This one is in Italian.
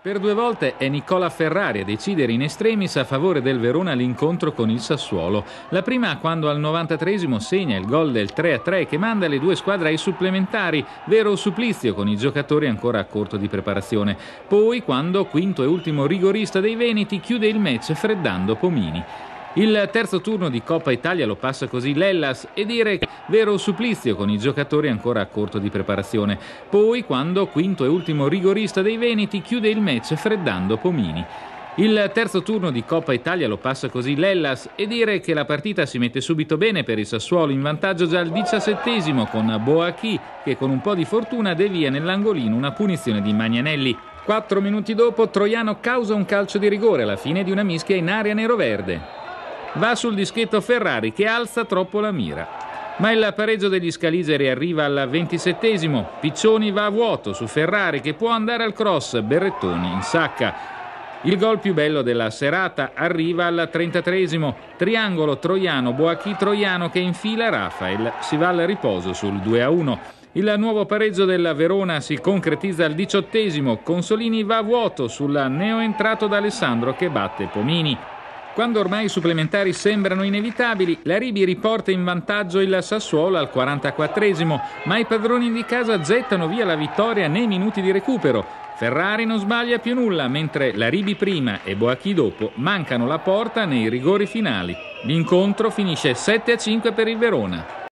Per due volte è Nicola Ferrari a decidere in extremis a favore del Verona l'incontro con il Sassuolo. La prima quando al 93esimo segna il gol del 3-3 che manda le due squadre ai supplementari, vero supplizio con i giocatori ancora a corto di preparazione. Poi quando, quinto e ultimo rigorista dei Veneti, chiude il match freddando Pomini. Il terzo turno di Coppa Italia lo passa così l'Hellas e dire vero supplizio con i giocatori ancora a corto di preparazione. Poi quando, quinto e ultimo rigorista dei Veneti, chiude il match freddando Pomini. Il terzo turno di Coppa Italia lo passa così l'Hellas e dire che la partita si mette subito bene per il Sassuolo, in vantaggio già al 17esimo con Boachi che con un po' di fortuna devia nell'angolino una punizione di Magnanelli. 4 minuti dopo Troiano causa un calcio di rigore alla fine di una mischia in area nero-verde. Va sul dischetto Ferrari che alza troppo la mira. Ma il pareggio degli scaligeri arriva al 27esimo. Piccioni va a vuoto su Ferrari che può andare al cross, Berrettoni in sacca. Il gol più bello della serata arriva al 33esimo. Triangolo Troiano, Boachi Troiano che infila Rafael. Si va al riposo sul 2-1. Il nuovo pareggio del Verona si concretizza al 18esimo. Consolini va a vuoto sul neoentrato da Alessandro che batte Pomini. Quando ormai i supplementari sembrano inevitabili, la Ribi riporta in vantaggio il Sassuolo al 44esimo, ma i padroni di casa gettano via la vittoria nei minuti di recupero. Ferrari non sbaglia più nulla, mentre la Ribi prima e Boachi dopo mancano la porta nei rigori finali. L'incontro finisce 7-5 per il Verona.